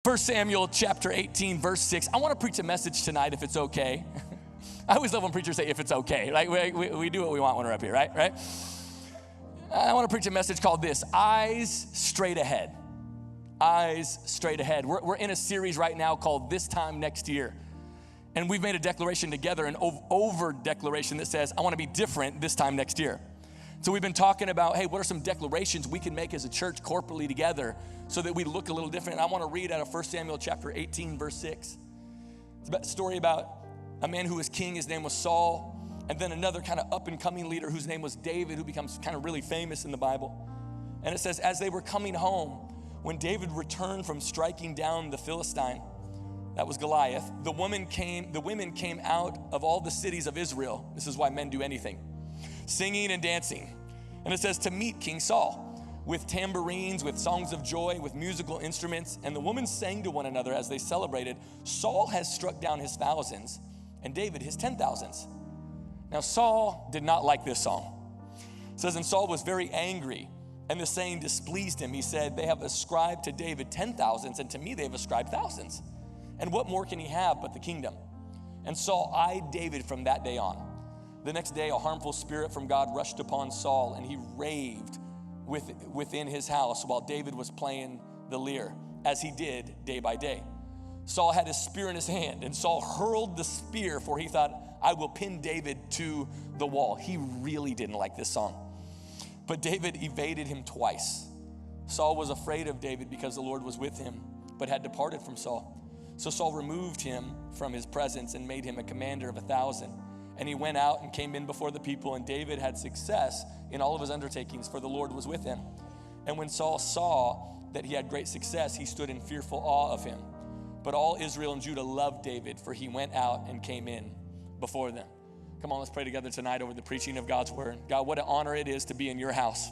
1 Samuel chapter 18, verse 6. I want to preach a message tonight, if it's okay. I always love when preachers say, if it's okay. Like, we do what we want when we're up here, right? I want to preach a message called this, Eyes Straight Ahead. Eyes Straight Ahead. We're in a series right now called This Time Next Year. And we've made a declaration together, an over declaration that says, I want to be different this time next year. So we've been talking about, hey, what are some declarations we can make as a church corporately together so that we look a little different? And I want to read out of 1 Samuel chapter 18, verse 6. It's a story about a man who was king. His name was Saul. And then another kind of up-and-coming leader whose name was David, who becomes kind of really famous in the Bible. And it says, as they were coming home, when David returned from striking down the Philistine, that was Goliath, the women came out of all the cities of Israel. This is why men do anything. Singing and dancing. And it says to meet King Saul with tambourines, with songs of joy, with musical instruments. And the women sang to one another as they celebrated, Saul has struck down his thousands and David his 10,000s. Now Saul did not like this song. It says, and Saul was very angry and the saying displeased him. He said, they have ascribed to David 10,000s and to me they have ascribed thousands. And what more can he have but the kingdom? And Saul eyed David from that day on. The next day, a harmful spirit from God rushed upon Saul, and he raved within his house while David was playing the lyre, as he did day by day. Saul had his spear in his hand, and Saul hurled the spear, for he thought, I will pin David to the wall. He really didn't like this song. But David evaded him twice. Saul was afraid of David because the Lord was with him, but had departed from Saul. So Saul removed him from his presence and made him a commander of 1,000. And he went out and came in before the people, and David had success in all of his undertakings, for the Lord was with him. And when Saul saw that he had great success, he stood in fearful awe of him. But all Israel and Judah loved David, for he went out and came in before them. Come on, let's pray together tonight over the preaching of God's word. God, what an honor it is to be in your house.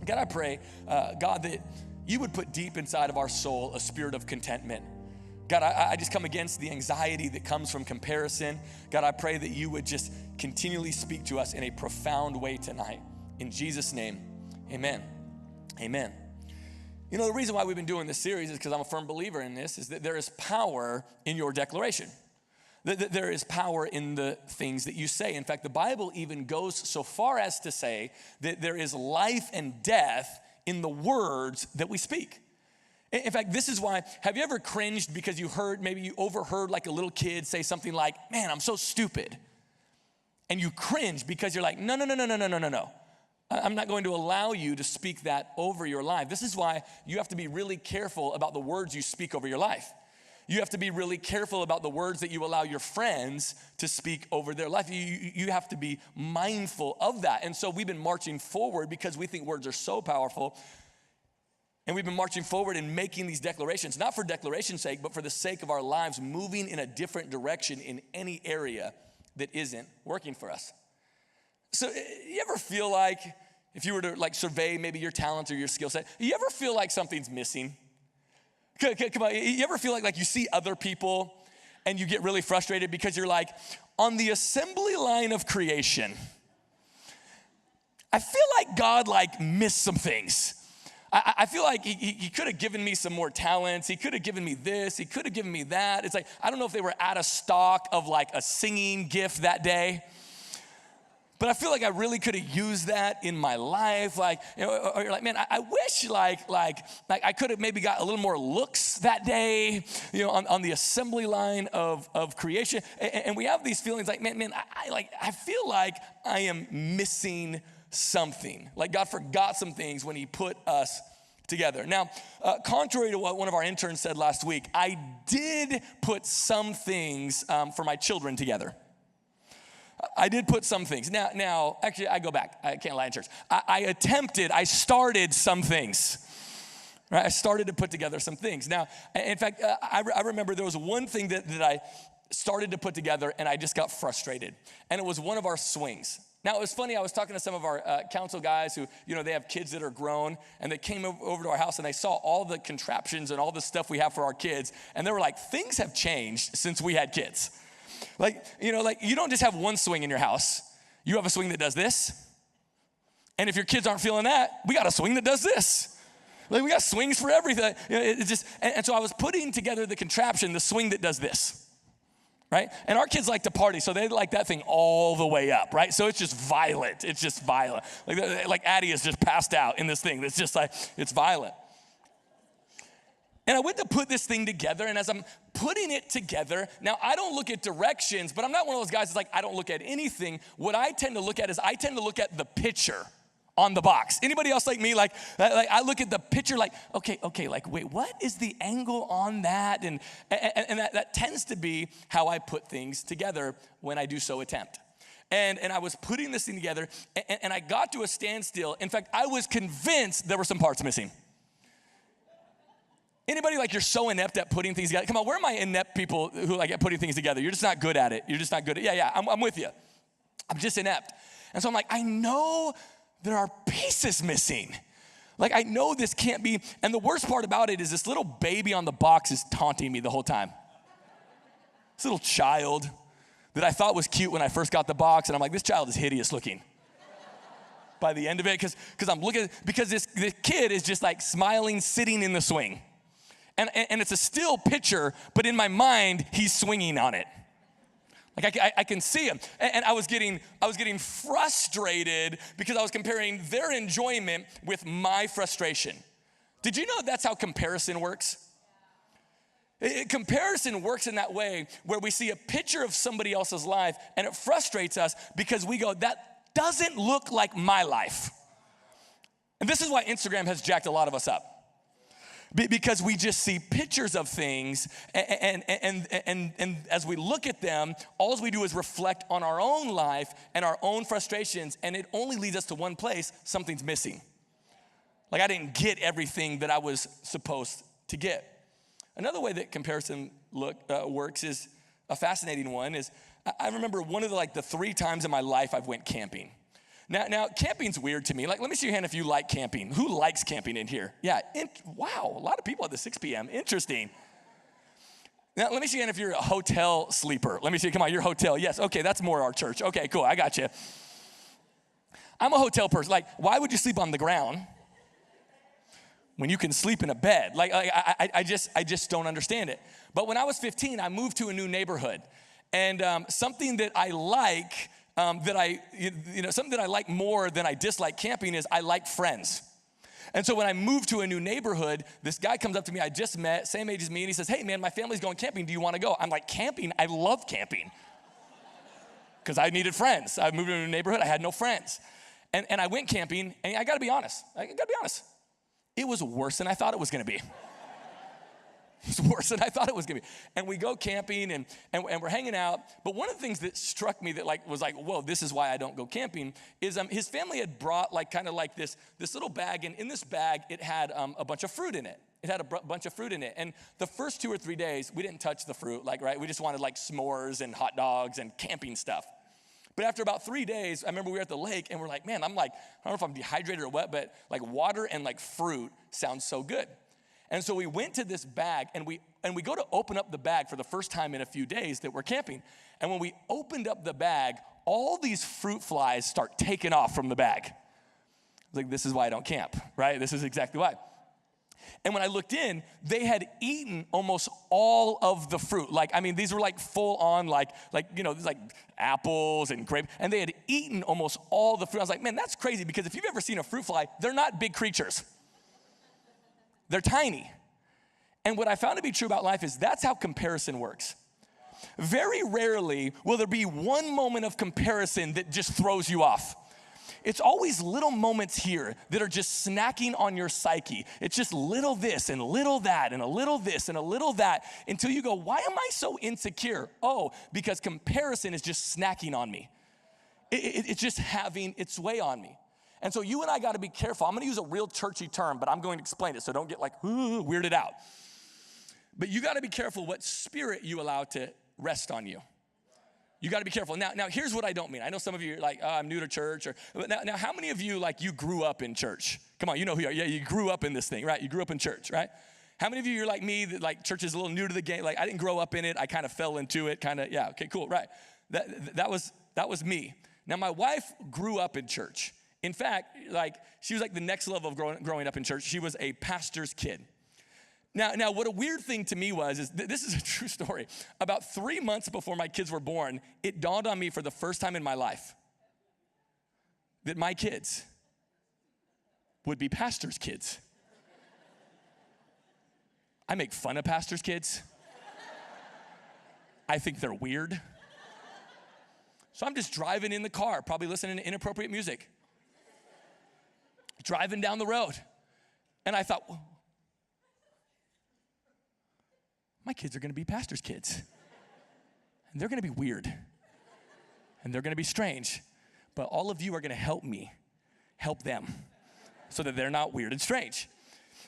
God, I pray, God, that you would put deep inside of our soul a spirit of contentment. God, I just come against the anxiety that comes from comparison. God, I pray that you would just continually speak to us in a profound way tonight. In Jesus' name, amen. Amen. You know, the reason why we've been doing this series is because I'm a firm believer in this, is that there is power in your declaration. That there is power in the things that you say. In fact, the Bible even goes so far as to say that there is life and death in the words that we speak. In fact, this is why, have you ever cringed because maybe you overheard like a little kid say something like, man, I'm so stupid. And you cringe because you're like, no. I'm not going to allow you to speak that over your life. This is why you have to be really careful about the words you speak over your life. You have to be really careful about the words that you allow your friends to speak over their life. You have to be mindful of that. And so we've been marching forward because we think words are so powerful. And we've been marching forward and making these declarations, not for declaration's sake, but for the sake of our lives, moving in a different direction in any area that isn't working for us. So you ever feel like, if you were to like survey maybe your talents or your skill set, you ever feel like something's missing? Come on, you ever feel like you see other people and you get really frustrated because you're like, on the assembly line of creation, I feel like God missed some things. I feel like he could have given me some more talents. He could have given me this. He could have given me that. It's like, I don't know if they were out of stock of like a singing gift that day. But I feel like I really could have used that in my life. Like, you know, or you're like, man, I wish like I could have maybe got a little more looks that day, you know, on the assembly line of creation. And we have these feelings like, man, I feel like I am missing something. Like God forgot some things when he put us together. Now, contrary to what one of our interns said last week, I did put some things for my children together. I did put some things. Now, actually, I go back. I can't lie in church. I started some things. Right? I started to put together some things. Now, in fact, I remember there was one thing that I started to put together and I just got frustrated. And it was one of our swings. Now, it was funny, I was talking to some of our council guys who, you know, they have kids that are grown, and they came over to our house and they saw all the contraptions and all the stuff we have for our kids, and they were like, things have changed since we had kids. Like, you know, like you don't just have one swing in your house. You have a swing that does this. And if your kids aren't feeling that, we got a swing that does this. Like we got swings for everything. It's just, and so I was putting together the contraption, the swing that does this. Right? And our kids like to party, so they like that thing all the way up, right? So it's just violent. It's just violent. Like Addie is just passed out in this thing. It's just like, it's violent. And I went to put this thing together, and as I'm putting it together, now I don't look at directions, but I'm not one of those guys that's like, I don't look at anything. What I tend to look at is I tend to look at the picture on the box. Anybody else like me? Like I look at the picture like, okay, like, wait, what is the angle on that? And that tends to be how I put things together when I do so attempt. And I was putting this thing together, and I got to a standstill. In fact, I was convinced there were some parts missing. Anybody like you're so inept at putting things together? Come on, where are my inept people who like at putting things together? You're just not good at it. You're just not good at it. Yeah, I'm with you. I'm just inept. And so I'm like, I know there are pieces missing. Like I know this can't be, and the worst part about it is this little baby on the box is taunting me the whole time. This little child that I thought was cute when I first got the box, and I'm like, this child is hideous looking. By the end of it, because I'm looking, because this kid is just like smiling, sitting in the swing. And it's a still picture, but in my mind, he's swinging on it. Like I can see him. And I was getting frustrated because I was comparing their enjoyment with my frustration. Did you know that's how comparison works? Comparison works in that way where we see a picture of somebody else's life and it frustrates us because we go, that doesn't look like my life. And this is why Instagram has jacked a lot of us up. Because we just see pictures of things, and as we look at them, all we do is reflect on our own life and our own frustrations, and it only leads us to one place: something's missing. Like I didn't get everything that I was supposed to get. Another way that comparison works is a fascinating one. Is I remember one of the 3 times in my life I've went camping. Now, camping's weird to me. Like, let me see your hand if you like camping. Who likes camping in here? Yeah, wow, a lot of people at the 6 p.m. Interesting. Now, let me see your hand if you're a hotel sleeper. Let me see, come on, you're hotel. Yes, okay, that's more our church. Okay, cool, I got you. I'm a hotel person. Like, why would you sleep on the ground when you can sleep in a bed? Like I just don't understand it. But when I was 15, I moved to a new neighborhood. And something that I like, something that I like more than I dislike camping is I like friends. And so when I moved to a new neighborhood, this guy comes up to me I just met, same age as me, and he says, hey man, my family's going camping, do you want to go? I'm like, camping? I love camping. Because I needed friends. I moved to a new neighborhood, I had no friends. And I went camping, and I gotta be honest, it was worse than I thought it was gonna be. It's worse than I thought it was gonna be. And we go camping and we're hanging out. But one of the things that struck me that was like, whoa, this is why I don't go camping, is his family had brought this little bag, and in this bag it had a bunch of fruit in it. It had a bunch of fruit in it. And the first 2 or 3 days, we didn't touch the fruit, we just wanted s'mores and hot dogs and camping stuff. But after about 3 days, I remember we were at the lake and we're like, man, I don't know if I'm dehydrated or what, but water and fruit sounds so good. And so we went to this bag, and we go to open up the bag for the first time in a few days that we're camping. And when we opened up the bag, all these fruit flies start taking off from the bag. I was like, this is why I don't camp, right? This is exactly why. And when I looked in, they had eaten almost all of the fruit. These were full on, apples and grapes. And they had eaten almost all the fruit. I was like, man, that's crazy, because if you've ever seen a fruit fly, they're not big creatures. They're tiny. And what I found to be true about life is that's how comparison works. Very rarely will there be one moment of comparison that just throws you off. It's always little moments here that are just snacking on your psyche. It's just little this and little that and a little this and a little that until you go, why am I so insecure? Oh, because comparison is just snacking on me. It's just having its way on me. And so you and I got to be careful. I'm going to use a real churchy term, but I'm going to explain it, so don't get weirded out. But you got to be careful what spirit you allow to rest on you. You got to be careful. Now, here's what I don't mean. I know some of you are like, oh, I'm new to church. Now, how many of you, you grew up in church? Come on, you know who you are. Yeah, you grew up in this thing, right? You grew up in church, right? How many of you are like me, that church is a little new to the game? I didn't grow up in it. I kind of fell into it, yeah, okay, cool, right. That was me. Now, my wife grew up in church. In fact, like she was like the next level of growing up in church. She was a pastor's kid. Now, what a weird thing to me was, this is a true story. About 3 months before my kids were born, it dawned on me for the first time in my life that my kids would be pastors' kids. I make fun of pastors' kids. I think they're weird. So I'm just driving in the car, probably listening to inappropriate music. Driving down the road. And I thought, well, my kids are gonna be pastors' kids. And they're gonna be weird. And they're gonna be strange. But all of you are gonna help me help them so that they're not weird and strange.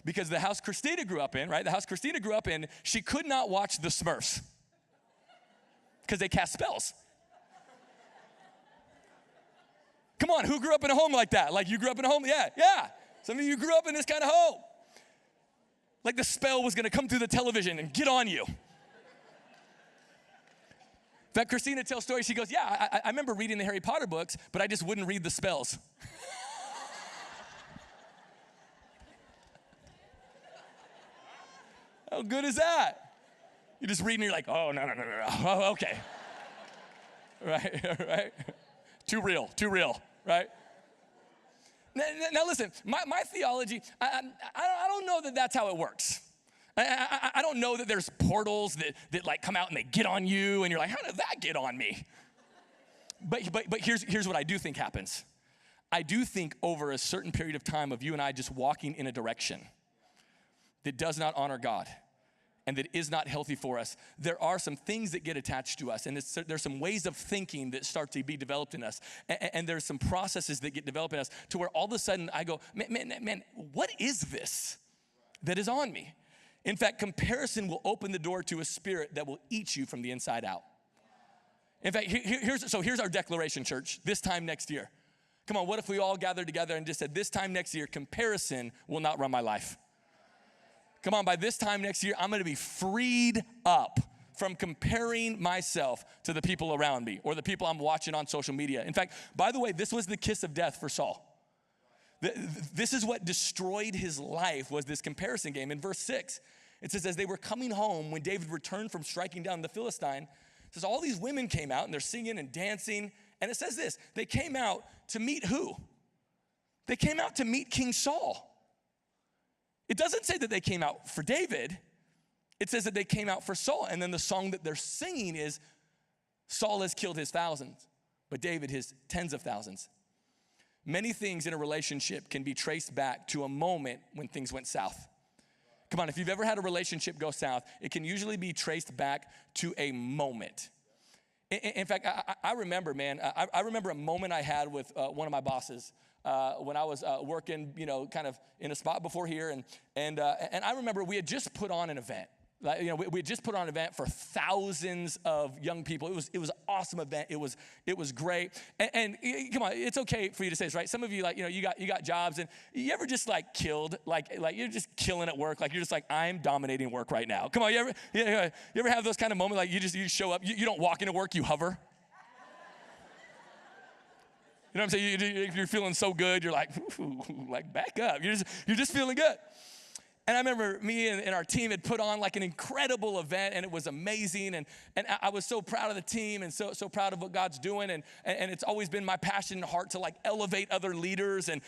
Because the house Christina grew up in, right? The house Christina grew up in, she could not watch the Smurfs because they cast spells. Come on, who grew up in a home like that? Like you grew up in a home? Yeah. Some of you grew up in this kind of home. Like the spell was gonna come through the television and get on you. In fact, Christina tells stories, she goes, yeah, I remember reading the Harry Potter books, but I just wouldn't read the spells. How good is that? You just read and you're like, oh, no. Oh, okay. Right? Too real, right? Now listen, my theology, I don't know that that's how it works. I don't know that there's portals that like come out and they get on you and you're like, how did that get on me? But here's what I do think happens. I do think over a certain period of time of you and I just walking in a direction that does not honor God and that is not healthy for us, there are some things that get attached to us, and there's some ways of thinking that start to be developed in us, and there's some processes that get developed in us to where all of a sudden I go, man, what is this that is on me? In fact, comparison will open the door to a spirit that will eat you from the inside out. In fact, here's our declaration, church, this time next year. Come on, what if we all gathered together and just said, this time next year, comparison will not run my life. Come on, by this time next year, I'm gonna be freed up from comparing myself to the people around me or the people I'm watching on social media. In fact, by the way, this was the kiss of death for Saul. This is what destroyed his life, was this comparison game. In verse 6, it says, as they were coming home, when David returned from striking down the Philistine, it says all these women came out and they're singing and dancing. And it says this, they came out to meet who? They came out to meet King Saul. It doesn't say that they came out for David. It says that they came out for Saul. And then the song that they're singing is, Saul has killed his thousands, but David his tens of thousands. Many things in a relationship can be traced back to a moment when things went south. Come on, if you've ever had a relationship go south, it can usually be traced back to a moment. In fact, I remember, man, I remember a moment I had with one of my bosses when I was working, kind of in a spot before here. And I remember we had just put on an event. We had just put on an event for thousands of young people. It was an awesome event. It was great. And come on, it's okay for you to say this, right? Some of you, you got jobs, and you ever just killed, like you're just killing at work, like you're just like, I'm dominating work right now. Come on, you ever have those kind of moments, like you show up, you don't walk into work, you hover. You know what I'm saying? You're feeling so good, you're like, back up. You're just feeling good. And I remember me and our team had put on an incredible event, and it was amazing. And I was so proud of the team and so proud of what God's doing. And it's always been my passion and heart to elevate other leaders and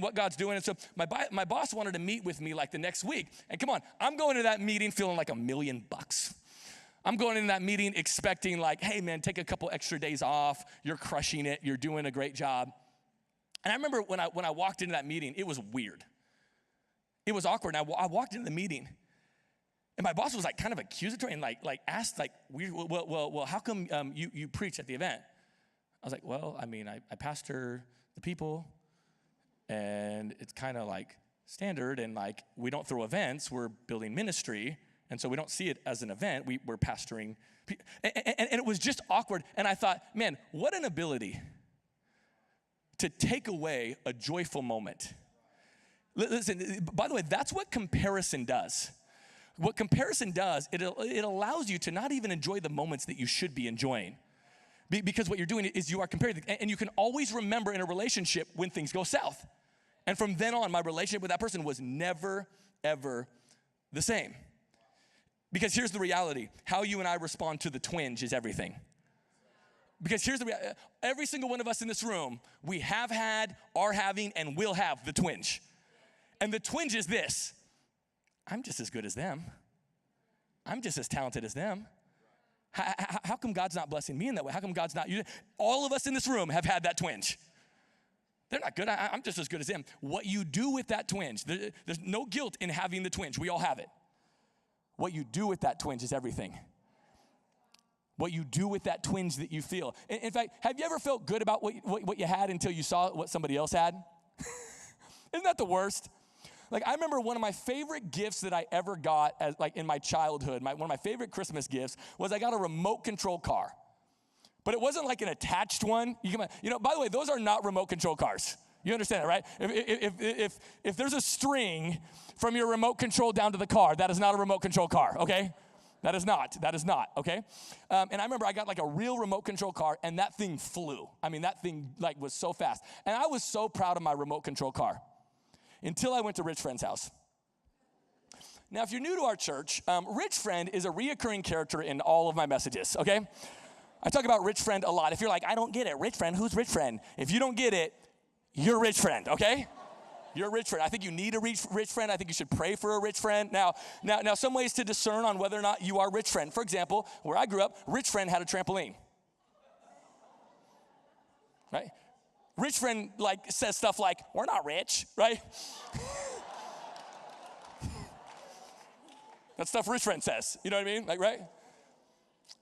what God's doing. And so my boss wanted to meet with me the next week. And come on, I'm going to that meeting feeling like $1 million. I'm going into that meeting expecting hey man, take a couple extra days off. You're crushing it. You're doing a great job. And I remember when I walked into that meeting, it was weird. It was awkward. And I walked into the meeting, and my boss was kind of accusatory and asked weird. Well, how come you preach at the event? I was like, well, I mean, I pastor the people, and it's kind of standard, and we don't throw events. We're building ministry, and so we don't see it as an event. We're pastoring, and it was just awkward. And I thought, man, what an ability to take away a joyful moment. Listen, by the way, that's what comparison does. What comparison does, it allows you to not even enjoy the moments that you should be enjoying. Because what you're doing is you are comparing, and you can always remember in a relationship when things go south. And from then on, my relationship with that person was never, ever the same. Because here's the reality. How you and I respond to the twinge is everything. Because here's the reality. Every single one of us in this room, we have had, are having, and will have the twinge. And the twinge is this. I'm just as good as them. I'm just as talented as them. How come God's not blessing me in that way? How come God's not using? All of us in this room have had that twinge. They're not good. I'm just as good as them. What you do with that twinge, there's no guilt in having the twinge. We all have it. What you do with that twinge is everything. What you do with that twinge that you feel. In fact, have you ever felt good about what you had until you saw what somebody else had? Isn't that the worst? Like, I remember one of my favorite gifts that I ever got in my childhood, one of my favorite Christmas gifts was I got a remote control car. But it wasn't like an attached one. By the way, those are not remote control cars. You understand that, right? If there's a string from your remote control down to the car, that is not a remote control car, okay? That is not, okay? And I remember I got like a real remote control car, and that thing flew. I mean, that thing was so fast. And I was so proud of my remote control car until I went to Rich Friend's house. Now, if you're new to our church, Rich Friend is a reoccurring character in all of my messages, okay? I talk about Rich Friend a lot. If you're like, I don't get it, Rich Friend, who's Rich Friend? If you don't get it, you're Rich Friend, okay? You're a rich friend. I think you need a rich friend. I think you should pray for a rich friend. Now, some ways to discern on whether or not you are a rich friend. For example, where I grew up, rich friend had a trampoline. Right? Rich friend says stuff like, we're not rich, right? That's stuff rich friend says. You know what I mean? Right?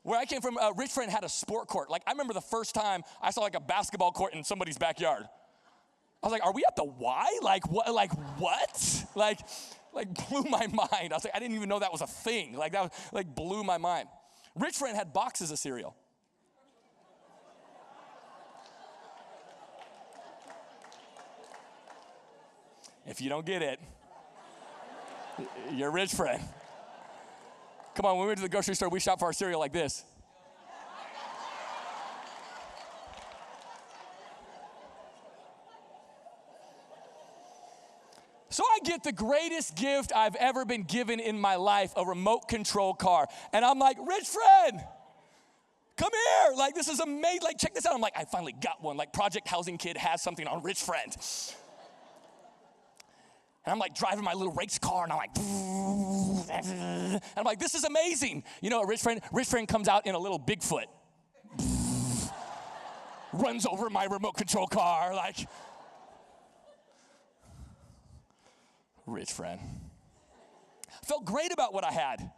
Where I came from, rich friend had a sport court. I remember the first time I saw a basketball court in somebody's backyard. I was like, are we at the Y? What? Blew my mind. I was like, I didn't even know that was a thing. That was, blew my mind. Rich friend had boxes of cereal. If you don't get it, you're a rich friend. Come on, when we went to the grocery store, we shop for our cereal like this. So I get the greatest gift I've ever been given in my life, a remote control car. And I'm like, rich friend, come here. This is amazing. Check this out. I'm like, I finally got one. Project Housing Kid has something on rich friend. And I'm driving my little race car, and I'm like, this is amazing. You know, a rich friend comes out in a little Bigfoot. Runs over my remote control car, rich friend. Felt great about what I had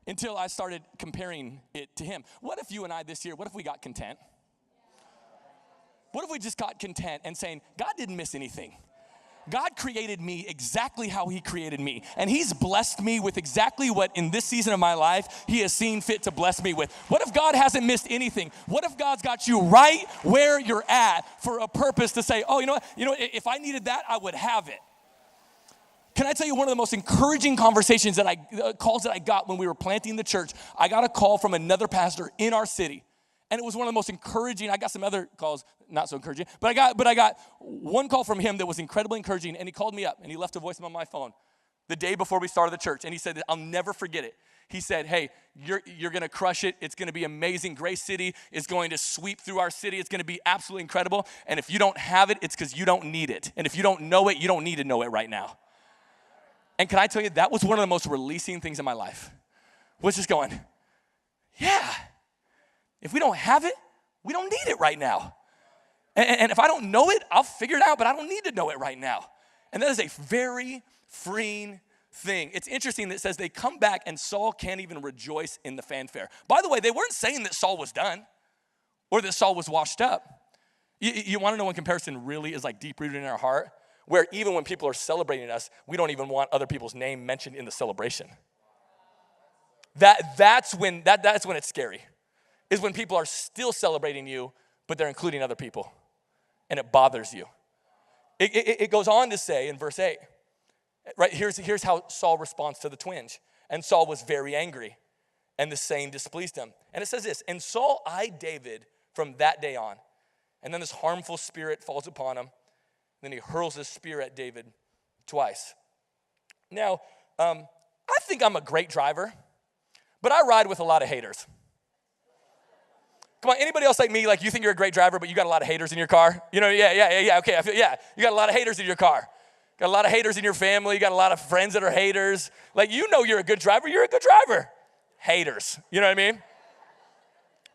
until I started comparing it to him. What if you and I this year, what if we got content? What if we just got content and saying, God didn't miss anything. God created me exactly how he created me. And he's blessed me with exactly what in this season of my life he has seen fit to bless me with. What if God hasn't missed anything? What if God's got you right where you're at for a purpose to say, oh, you know what? If I needed that, I would have it. Can I tell you one of the most encouraging conversations calls that I got when we were planting the church? I got a call from another pastor in our city. And it was one of the most encouraging. I got some other calls, not so encouraging. But I got one call from him that was incredibly encouraging. And he called me up and he left a voicemail on my phone the day before we started the church. And he said, I'll never forget it. He said, hey, you're going to crush it. It's going to be amazing. Grace City is going to sweep through our city. It's going to be absolutely incredible. And if you don't have it, it's because you don't need it. And if you don't know it, you don't need to know it right now. And can I tell you, that was one of the most releasing things in my life. Was just going, yeah. If we don't have it, we don't need it right now. And if I don't know it, I'll figure it out, but I don't need to know it right now. And that is a very freeing thing. It's interesting that it says they come back and Saul can't even rejoice in the fanfare. By the way, they weren't saying that Saul was done or that Saul was washed up. You want to know when comparison really is deep-rooted in our heart? Where even when people are celebrating us, we don't even want other people's name mentioned in the celebration. That's when it's scary. Is when people are still celebrating you, but they're including other people, and it bothers you. It goes on to say in verse 8, right, here's how Saul responds to the twinge. And Saul was very angry, and the saying displeased him. And it says this, and Saul eyed David from that day on. And then this harmful spirit falls upon him. Then he hurls his spear at David twice. Now, I think I'm a great driver, but I ride with a lot of haters. Come on, anybody else like me, like you think you're a great driver, but you got a lot of haters in your car? You know, yeah, okay, you got a lot of haters in your car. Got a lot of haters in your family, you got a lot of friends that are haters. Like, you know you're a good driver, Haters, you know what I mean?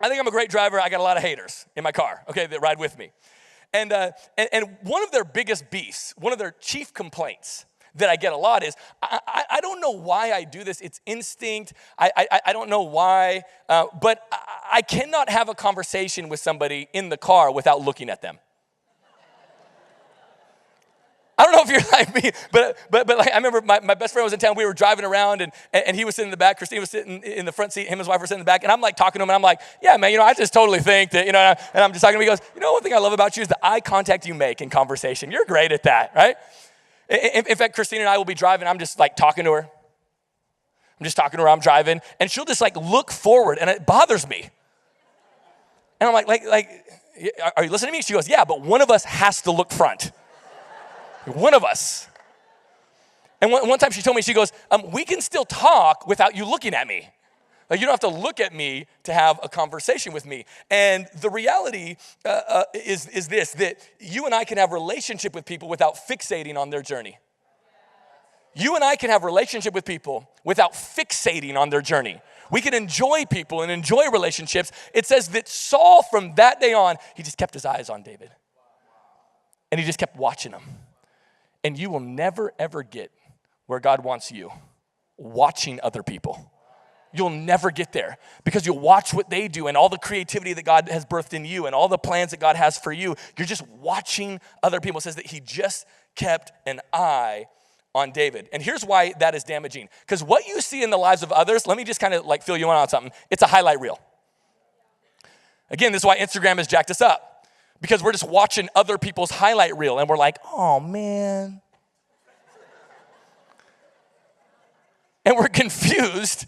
I think I'm a great driver, I got a lot of haters in my car, okay, that ride with me. And one of their biggest beefs, one of their chief complaints that I get a lot is, I don't know why I do this. It's instinct. I don't know why, but I cannot have a conversation with somebody in the car without looking at them. I don't know if you're like me, but like, I remember my best friend was in town. We were driving around, and he was sitting in the back. Christine was sitting in the front seat. Him and his wife were sitting in the back, and I'm like talking to him, and I'm like, yeah, man, I just totally think that, and I'm just talking to him. He goes, one thing I love about you is the eye contact you make in conversation. You're great at that, right? In fact, Christine and I will be driving. I'm just like talking to her. I'm driving, and she'll just like look forward, and it bothers me. And I'm like, are you listening to me? She goes, yeah, but one of us has to look front. One of us. And one time she told me, she goes, we can still talk without you looking at me. Like, you don't have to look at me to have a conversation with me. And the reality is this, that you and I can have relationship with people without fixating on their journey. You and I can have relationship with people without fixating on their journey. We can enjoy people and enjoy relationships. It says that Saul, from that day on, he just kept his eyes on David. And he just kept watching him. And you will never, ever get where God wants you, watching other people. You'll never get there because you'll watch what they do and all the creativity that God has birthed in you and all the plans that God has for you. You're just watching other people. It says that he just kept an eye on David. And here's why that is damaging. Because what you see in the lives of others, let me just kind of like fill you in on something. It's a highlight reel. Again, this is why Instagram has jacked us up. Because we're just watching other people's highlight reel and we're like, oh man. And we're confused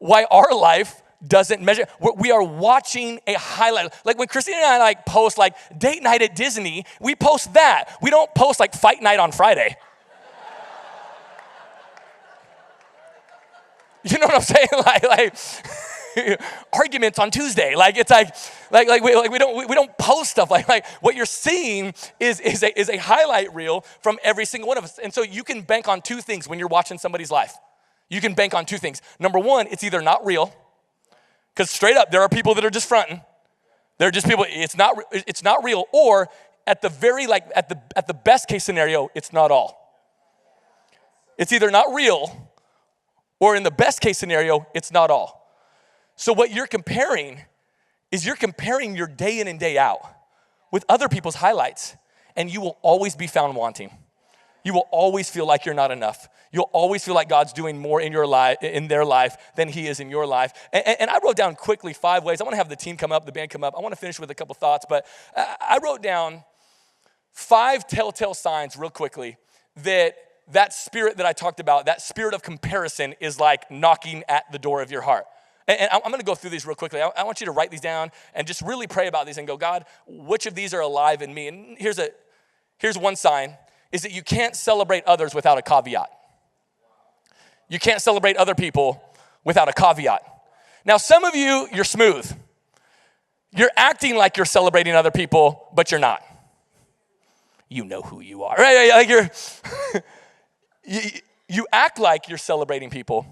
why our life doesn't measure. We are watching a highlight. Like when Christine and I like post like date night at Disney, we post that. We don't post like fight night on Friday. You know what I'm saying? Like arguments on Tuesday. Like it's we don't post stuff like what you're seeing is a highlight reel from every single one of us. And so you can bank on two things when you're watching somebody's life. You can bank on two things. Number one, it's either not real, because straight up there are people that are just fronting. They're just people. It's not real, or at the very at the best case scenario, it's not all. It's either not real, or in the best case scenario, it's not all. So what you're comparing is you're comparing your day in and day out with other people's highlights, and you will always be found wanting. You will always feel like you're not enough. You'll always feel like God's doing more in your life, in their life, than he is in your life. And I wrote down quickly 5 ways. I want to have the team come up, the band come up. I want to finish with a couple thoughts, but I wrote down 5 telltale signs real quickly that spirit that I talked about, that spirit of comparison is like knocking at the door of your heart. And I'm going to go through these real quickly. I want you to write these down and just really pray about these and go, God, which of these are alive in me? And here's one sign, is that you can't celebrate others without a caveat. You can't celebrate other people without a caveat. Now, some of you, you're smooth. You're acting like you're celebrating other people, but you're not. You know who you are. Right? Like you act like you're celebrating people,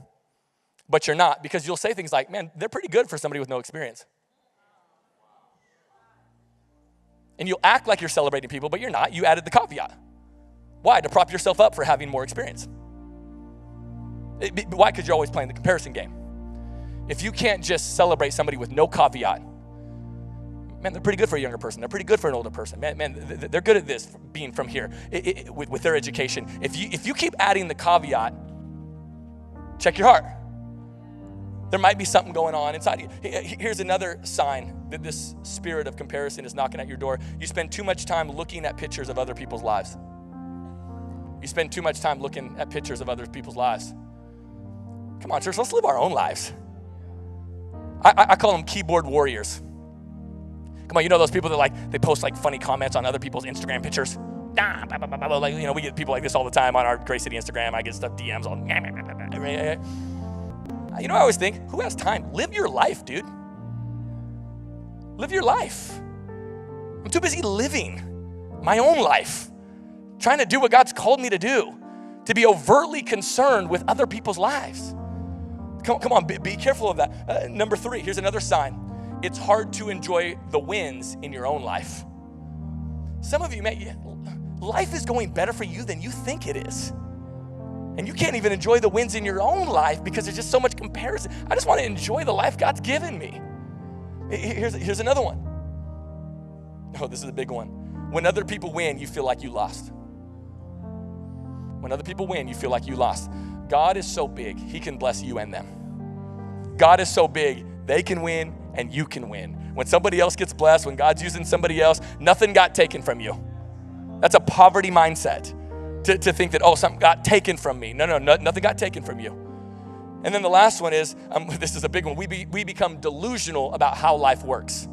but you're not, because you'll say things like, man, they're pretty good for somebody with no experience. And you'll act like you're celebrating people, but you're not. You added the caveat. Why? To prop yourself up for having more experience. Why? Because you're always playing the comparison game. If you can't just celebrate somebody with no caveat, man, they're pretty good for a younger person. They're pretty good for an older person. Man, they're good at this, being from here, with their education. If you keep adding the caveat, check your heart. There might be something going on inside you. Here's another sign that this spirit of comparison is knocking at your door. You spend too much time looking at pictures of other people's lives. You spend too much time looking at pictures of other people's lives. Come on, church, let's live our own lives. I call them keyboard warriors. Come on, you know those people that like, they post like funny comments on other people's Instagram pictures? Like, you know, we get people like this all the time on our Grace City Instagram. I get stuff DMs all. You know, I always think, who has time? Live your life, dude. Live your life. I'm too busy living my own life, trying to do what God's called me to do, to be overtly concerned with other people's lives. Come on, be careful of that. Number 3, here's another sign. It's hard to enjoy the wins in your own life. Some of you, life is going better for you than you think it is. And you can't even enjoy the wins in your own life because there's just so much comparison. I just want to enjoy the life God's given me. Here's another one. Oh, this is a big one. When other people win, you feel like you lost. When other people win, you feel like you lost. God is so big, he can bless you and them. God is so big, they can win and you can win. When somebody else gets blessed, when God's using somebody else, nothing got taken from you. That's a poverty mindset to think that, something got taken from me. No, nothing got taken from you. And then the last one is, this is a big one. We become delusional about how life works.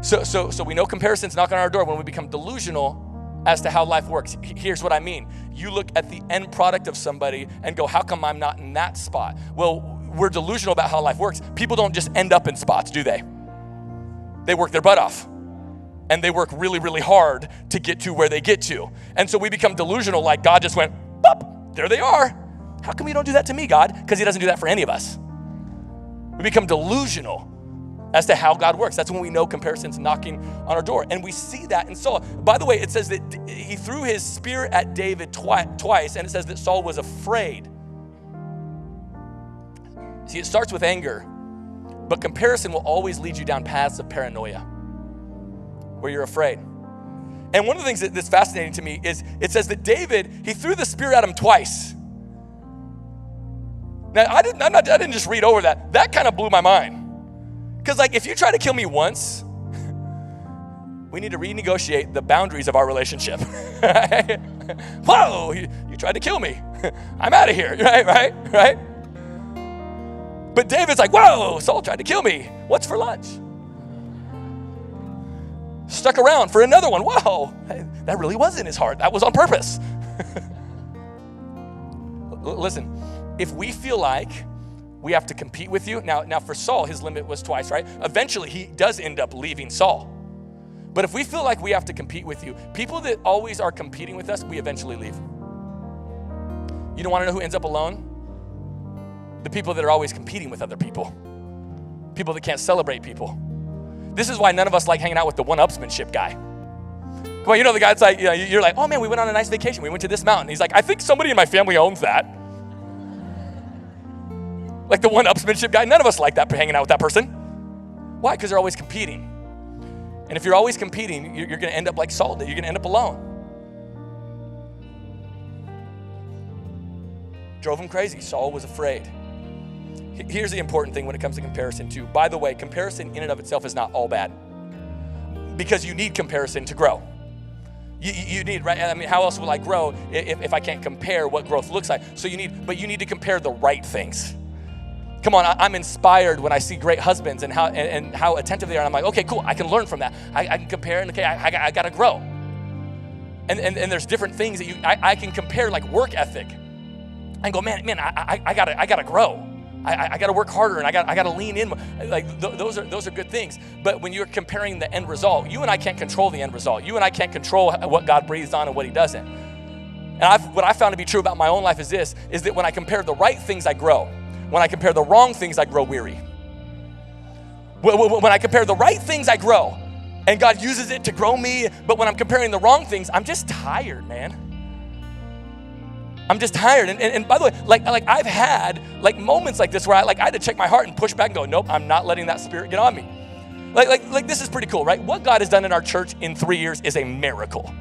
So we know comparison's knocking on our door when we become delusional as to how life works. Here's what I mean. You look at the end product of somebody and go, how come I'm not in that spot? Well, we're delusional about how life works. People don't just end up in spots, do they? They work their butt off. And they work really, really hard to get to where they get to. And so we become delusional, like God just went, boop, there they are. How come you don't do that to me, God? Because he doesn't do that for any of us. We become delusional as to how God works. That's when we know comparison's knocking on our door. And we see that in Saul. By the way, it says that he threw his spear at David twice, and it says that Saul was afraid. See, it starts with anger, but comparison will always lead you down paths of paranoia, where you're afraid. And one of the things that's fascinating to me is it says that David, he threw the spear at him twice. Now, I didn't just read over that. That kind of blew my mind. Because like, if you try to kill me once, we need to renegotiate the boundaries of our relationship. Whoa, you tried to kill me. I'm out of here, right? But David's like, whoa, Saul tried to kill me. What's for lunch? Stuck around for another one. Whoa, that really was in his heart. That was on purpose. Listen, if we feel like we have to compete with you, now for Saul, his limit was twice, right? Eventually, he does end up leaving Saul. But if we feel like we have to compete with you, people that always are competing with us, we eventually leave. You don't want to know who ends up alone? The people that are always competing with other people. People that can't celebrate people. This is why none of us like hanging out with the one-upsmanship guy. Come on, you know the guy that's like, you're like, oh man, we went on a nice vacation. We went to this mountain. He's like, I think somebody in my family owns that. Like the one-upsmanship guy. None of us like that, hanging out with that person. Why? Because they're always competing. And if you're always competing, you're going to end up like Saul did. You're going to end up alone. Drove him crazy. Saul was afraid. Here's the important thing when it comes to comparison too. By the way, comparison in and of itself is not all bad. Because you need comparison to grow. You need, right? I mean, how else will I grow if I can't compare what growth looks like? So you need to compare the right things. Come on, I'm inspired when I see great husbands and how attentive they are. And I'm like, okay, cool, I can learn from that. I can compare, and okay, I got to grow. And there's different things that I can compare, like work ethic. I go, man, I gotta grow. I gotta work harder, and I gotta lean in. Like those are good things. But when you're comparing the end result, you and I can't control the end result. You and I can't control what God breathes on and what He doesn't. And what I found to be true about my own life is that when I compare the right things, I grow. When I compare the wrong things, I grow weary. When I compare the right things, I grow. And God uses it to grow me. But when I'm comparing the wrong things, I'm just tired, man. I'm just tired. And by the way, like I've had like moments like this where I had to check my heart and push back and go, nope, I'm not letting that spirit get on me. Like this is pretty cool, right? What God has done in our church in 3 years is a miracle.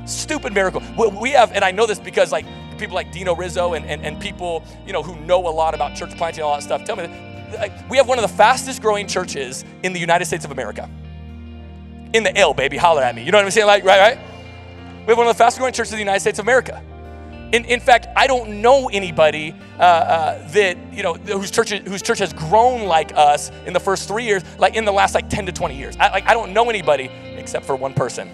Stupid miracle. We have, and I know this because like people like Dino Rizzo and people, who know a lot about church planting and all that stuff, tell me that we have one of the fastest growing churches in the United States of America. In the L, baby, holler at me. You know what I'm saying? Like, right? We have one of the fastest growing churches in the United States of America. In fact, I don't know anybody that, whose church has grown like us in the first 3 years, like in the last 10 to 20 years. I don't know anybody except for one person.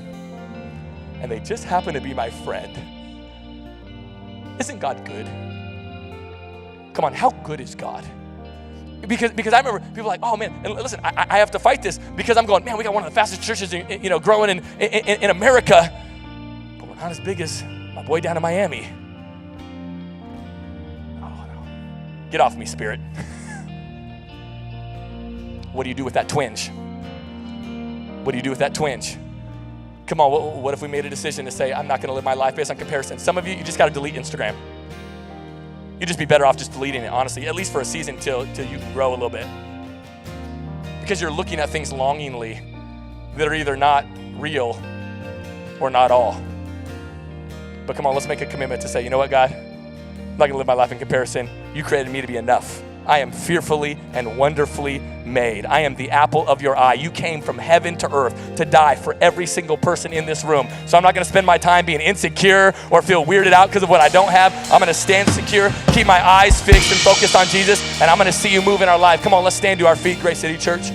And they just happen to be my friend. Isn't God good? Come on, how good is God? Because I remember people like, oh man, and listen, I have to fight this because I'm going, man, we got one of the fastest churches, growing in America, but we're not as big as my boy down in Miami. Oh no, get off me, Spirit. What do you do with that twinge? What do you do with that twinge? Come on, what if we made a decision to say, I'm not going to live my life based on comparison? Some of you just got to delete Instagram. You'd just be better off just deleting it, honestly, at least for a season till you can grow a little bit. Because you're looking at things longingly that are either not real or not all. But come on, let's make a commitment to say, you know what, God? I'm not going to live my life in comparison. You created me to be enough. I am fearfully and wonderfully made. I am the apple of your eye. You came from heaven to earth to die for every single person in this room. So I'm not going to spend my time being insecure or feel weirded out because of what I don't have. I'm going to stand secure, keep my eyes fixed and focused on Jesus, and I'm going to see you move in our life. Come on, let's stand to our feet, Grace City Church.